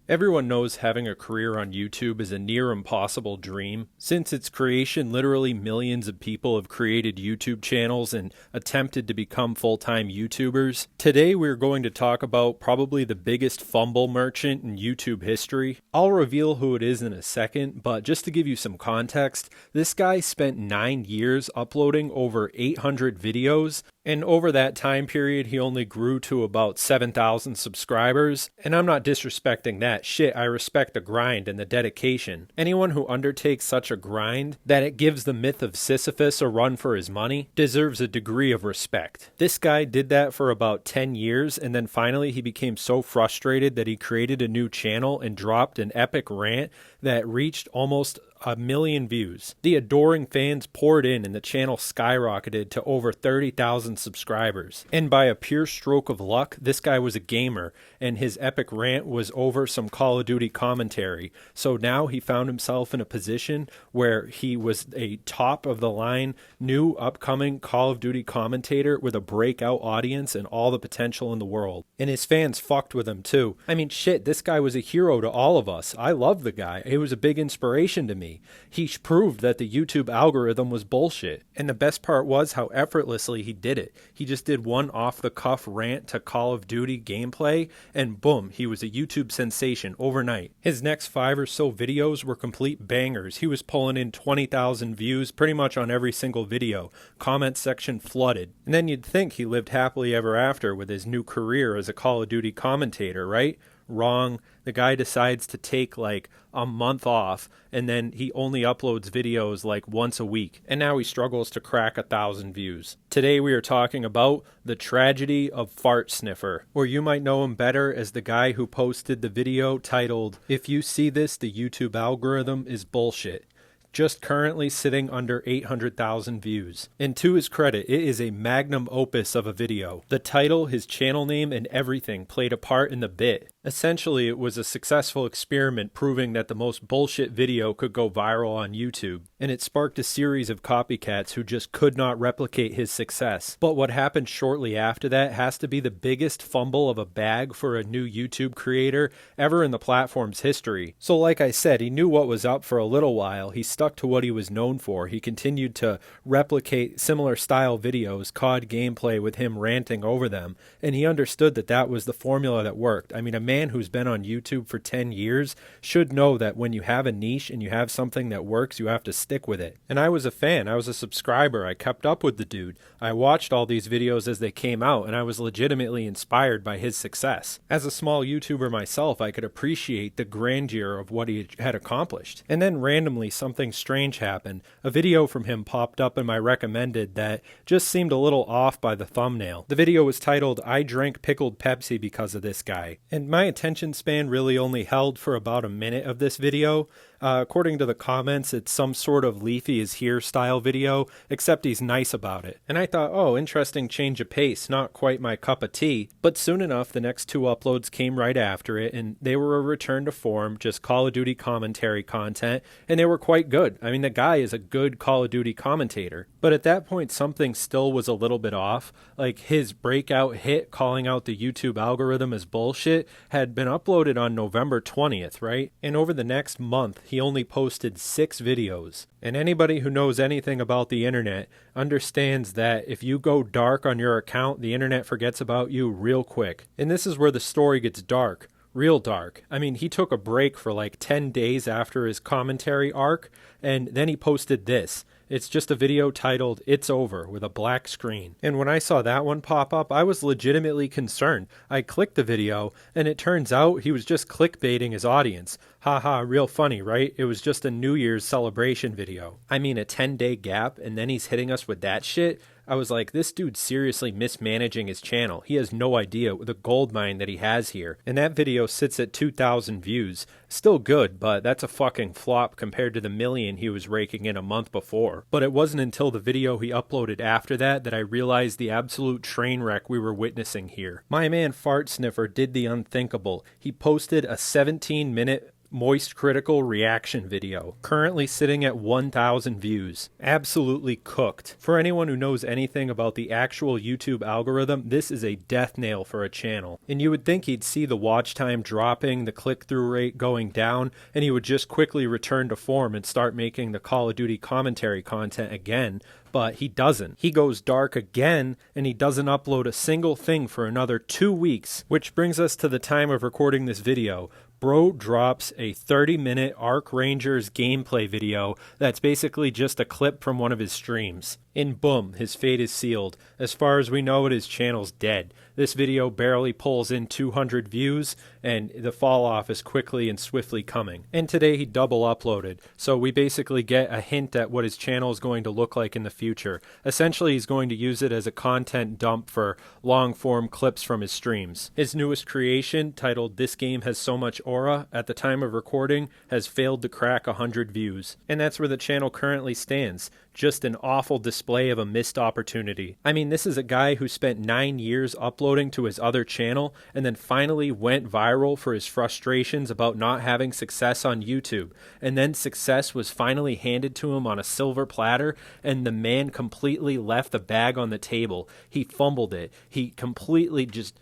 Everyone knows having a career on YouTube is a near impossible dream. Since its creation, literally millions of people have created YouTube channels and attempted to become full-time YouTubers. Today we're going to talk about probably the biggest fumble merchant in YouTube history. I'll reveal who it is in a second, but just to give you some context, this guy spent 9 years uploading over 800 videos. And over that time period, he only grew to about 7,000 subscribers. And I'm not disrespecting that. Shit, I respect the grind and the dedication. Anyone who undertakes such a grind that it gives the myth of Sisyphus a run for his money deserves a degree of respect. This guy did that for about 10 years, and then finally he became so frustrated that he created a new channel and dropped an epic rant that reached almost 1 million views. The adoring fans poured in and the channel skyrocketed to over 30,000 subscribers. And by a pure stroke of luck, this guy was a gamer and his epic rant was over some Call of Duty commentary. So now he found himself in a position where he was a top of the line new upcoming Call of Duty commentator with a breakout audience and all the potential in the world. And his fans fucked with him too. I mean shit, this guy was a hero to all of us. I love the guy. It was a big inspiration to me. He proved that the YouTube algorithm was bullshit. And the best part was how effortlessly he did it. He just did one off-the-cuff rant to Call of Duty gameplay, and boom, he was a YouTube sensation overnight. His next 5 or so videos were complete bangers. He was pulling in 20,000 views pretty much on every single video. Comment section flooded. And then you'd think he lived happily ever after with his new career as a Call of Duty commentator, right? Wrong. The guy decides to take like a month off and then he only uploads videos like once a week. And now he struggles to crack 1,000 views. Today we are talking about the tragedy of Fart Sniffer, or you might know him better as the guy who posted the video titled, "If you see this, the YouTube algorithm is bullshit." Just currently sitting under 800,000 views. And to his credit, it is a magnum opus of a video. The title, his channel name, and everything played a part in the bit. Essentially, it was a successful experiment proving that the most bullshit video could go viral on YouTube. And it sparked a series of copycats who just could not replicate his success. But what happened shortly after that has to be the biggest fumble of a bag for a new YouTube creator ever in the platform's history. So like I said, he knew what was up for a little while. He stuck to what he was known for. He continued to replicate similar style videos, COD gameplay with him ranting over them, and he understood that that was the formula that worked. I mean, a man who's been on YouTube for 10 years should know that when you have a niche and you have something that works, you have to stick with it. And I was a fan. I was a subscriber. I kept up with the dude. I watched all these videos as they came out, and I was legitimately inspired by his success. As a small YouTuber myself, I could appreciate the grandeur of what he had accomplished. And then randomly, something strange happened. A video from him popped up in my recommended that just seemed a little off by the thumbnail. The video was titled, "I drank pickled Pepsi because of this guy." And my attention span really only held for about a minute of this video. According to the comments, it's some sort of Leafy is here style video, except he's nice about it. And I thought, oh, interesting change of pace, not quite my cup of tea. But soon enough, the next 2 uploads came right after it, and they were a return to form, just Call of Duty commentary content, and they were quite good. I mean, the guy is a good Call of Duty commentator. But at that point, something still was a little bit off. Like his breakout hit calling out the YouTube algorithm as bullshit had been uploaded on November 20th, right? And over the next month, he only posted 6 videos. And anybody who knows anything about the internet understands that if you go dark on your account, the internet forgets about you real quick. And this is where the story gets dark. Real dark. I mean, he took a break for like 10 days after his commentary arc, and then he posted this. It's just a video titled, "It's Over," with a black screen. And when I saw that one pop up, I was legitimately concerned. I clicked the video, and it turns out he was just clickbaiting his audience. Haha, real funny, right? It was just a New Year's celebration video. I mean, a 10-day gap, and then he's hitting us with that shit? I was like, this dude's seriously mismanaging his channel. He has no idea the gold mine that he has here. And that video sits at 2,000 views. Still good, but that's a fucking flop compared to the million he was raking in a month before. But it wasn't until the video he uploaded after that I realized the absolute train wreck we were witnessing here. My man Fart Sniffer did the unthinkable. He posted a 17-minute moist critical reaction video, currently sitting at 1,000 views. Absolutely cooked. For anyone who knows anything about the actual YouTube algorithm, this is a death nail for a channel. And you would think he'd see the watch time dropping, the click-through rate going down, and he would just quickly return to form and start making the Call of Duty commentary content again, but he doesn't. He goes dark again, and he doesn't upload a single thing for another 2 weeks, which brings us to the time of recording this video. Bro drops a 30-minute Arc Rangers gameplay video that's basically just a clip from one of his streams. And boom, his fate is sealed. As far as we know it, his channel's dead. This video barely pulls in 200 views, and the fall off is quickly and swiftly coming. And today he double uploaded, so we basically get a hint at what his channel is going to look like in the future. Essentially, he's going to use it as a content dump for long-form clips from his streams. His newest creation, titled "This Game Has So Much Aura," at the time of recording, has failed to crack 100 views. And that's where the channel currently stands. Just an awful display of a missed opportunity. I mean, this is a guy who spent 9 years uploading to his other channel and then finally went viral for his frustrations about not having success on YouTube. And then success was finally handed to him on a silver platter, and the man completely left the bag on the table. He fumbled it. He completely just...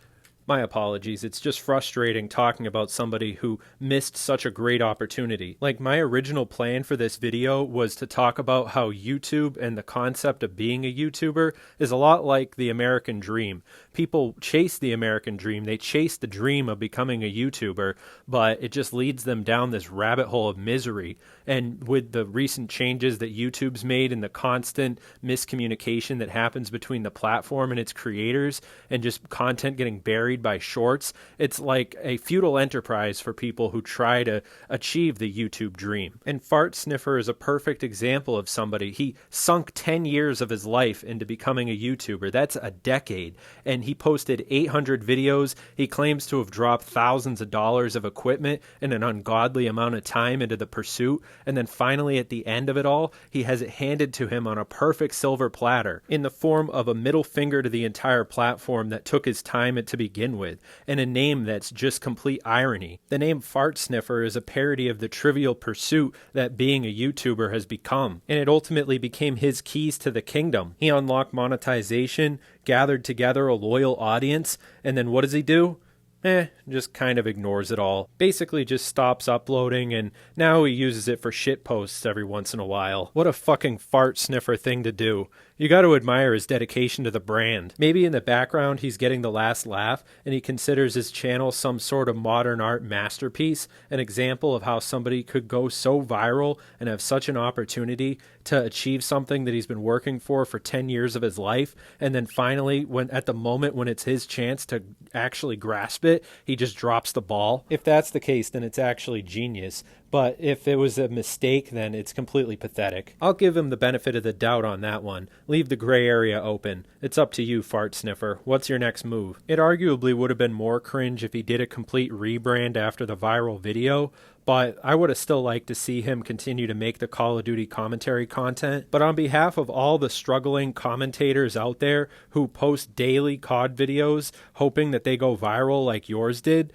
My apologies, it's just frustrating talking about somebody who missed such a great opportunity. Like, my original plan for this video was to talk about how YouTube and the concept of being a YouTuber is a lot like the American dream. People chase the American dream, they chase the dream of becoming a YouTuber, but it just leads them down this rabbit hole of misery. And with the recent changes that YouTube's made and the constant miscommunication that happens between the platform and its creators, and just content getting buried by shorts, it's like a futile enterprise for people who try to achieve the YouTube dream. And Fart Sniffer is a perfect example of somebody. He sunk 10 years of his life into becoming a YouTuber. That's a decade. And he posted 800 videos. He claims to have dropped thousands of dollars of equipment and an ungodly amount of time into the pursuit. And then finally, at the end of it all, he has it handed to him on a perfect silver platter in the form of a middle finger to the entire platform that took his time to begin with, and a name that's just complete irony. The name Fart Sniffer is a parody of the trivial pursuit that being a YouTuber has become, and it ultimately became his keys to the kingdom. He unlocked monetization, gathered together a loyal audience, and then what does he do? Just kind of ignores it all. Basically just stops uploading, and now he uses it for shit posts every once in a while. What a fucking Fart Sniffer thing to do. You got to admire his dedication to the brand. Maybe in the background he's getting the last laugh, and he considers his channel some sort of modern art masterpiece, an example of how somebody could go so viral and have such an opportunity to achieve something that he's been working for 10 years of his life, and then finally, when at the moment when it's his chance to actually grasp it, he just drops the ball. If that's the case, then it's actually genius. But if it was a mistake, then it's completely pathetic. I'll give him the benefit of the doubt on that one. Leave the gray area open. It's up to you, Fart Sniffer. What's your next move? It arguably would have been more cringe if he did a complete rebrand after the viral video, but I would have still liked to see him continue to make the Call of Duty commentary content. But on behalf of all the struggling commentators out there who post daily COD videos hoping that they go viral like yours did,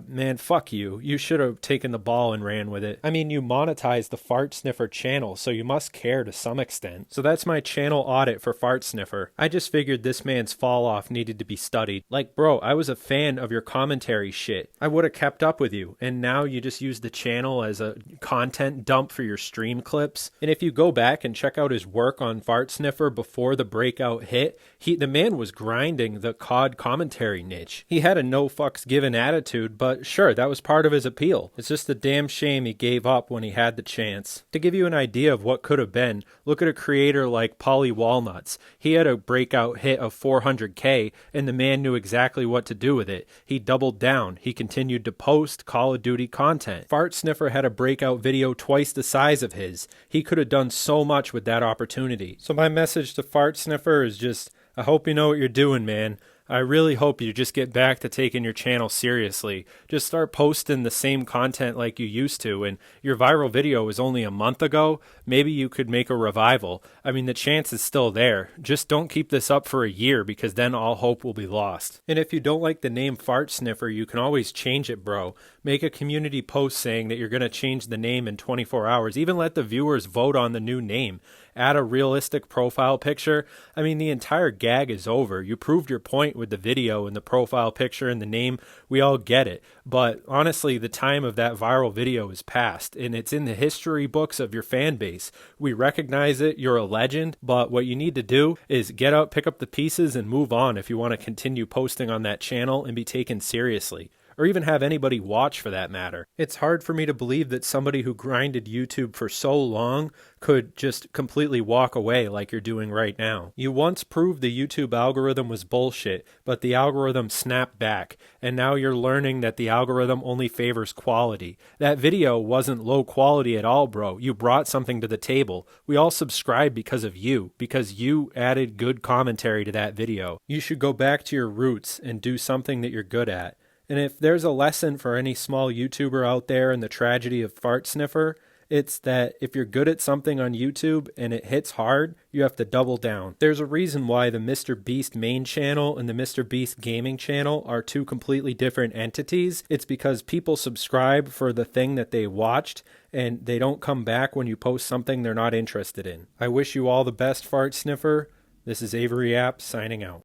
man, fuck you. You should have taken the ball and ran with it. I mean, you monetized the Fart Sniffer channel, so you must care to some extent. So that's my channel audit for Fart Sniffer. I just figured this man's fall off needed to be studied. Like, bro, I was a fan of your commentary shit. I would have kept up with you, and now you just use the channel as a content dump for your stream clips. And if you go back and check out his work on Fart Sniffer before the breakout hit, the man was grinding the COD commentary niche. He had a no fucks given attitude, but sure, that was part of his appeal. It's just a damn shame he gave up when he had the chance. To give you an idea of what could have been, look at a creator like Polly Walnuts. He had a breakout hit of 400K, and the man knew exactly what to do with it. He doubled down. He continued to post Call of Duty content. Fart Sniffer had a breakout video twice the size of his. He could have done so much with that opportunity. So my message to Fart Sniffer is just, I hope you know what you're doing, man. I really hope you just get back to taking your channel seriously. Just start posting the same content like you used to, and your viral video was only a month ago. Maybe you could make a revival. I mean, the chance is still there. Just don't keep this up for a year, because then all hope will be lost. And if you don't like the name Fart Sniffer, you can always change it, bro. Make a community post saying that you're going to change the name in 24 hours. Even let the viewers vote on the new name. Add a realistic profile picture. I mean, the entire gag is over. You proved your point with the video and the profile picture and the name. We all get it. But honestly, the time of that viral video is past, and it's in the history books of your fan base. We recognize it. You're a legend. But what you need to do is get out, pick up the pieces, and move on if you want to continue posting on that channel and be taken seriously, or even have anybody watch for that matter. It's hard for me to believe that somebody who grinded YouTube for so long could just completely walk away like you're doing right now. You once proved the YouTube algorithm was bullshit, but the algorithm snapped back, and now you're learning that the algorithm only favors quality. That video wasn't low quality at all, bro. You brought something to the table. We all subscribed because of you, because you added good commentary to that video. You should go back to your roots and do something that you're good at. And if there's a lesson for any small YouTuber out there in the tragedy of Fart Sniffer, it's that if you're good at something on YouTube and it hits hard, you have to double down. There's a reason why the Mr. Beast main channel and the Mr. Beast gaming channel are two completely different entities. It's because people subscribe for the thing that they watched, and they don't come back when you post something they're not interested in. I wish you all the best, Fart Sniffer. This is Avery App signing out.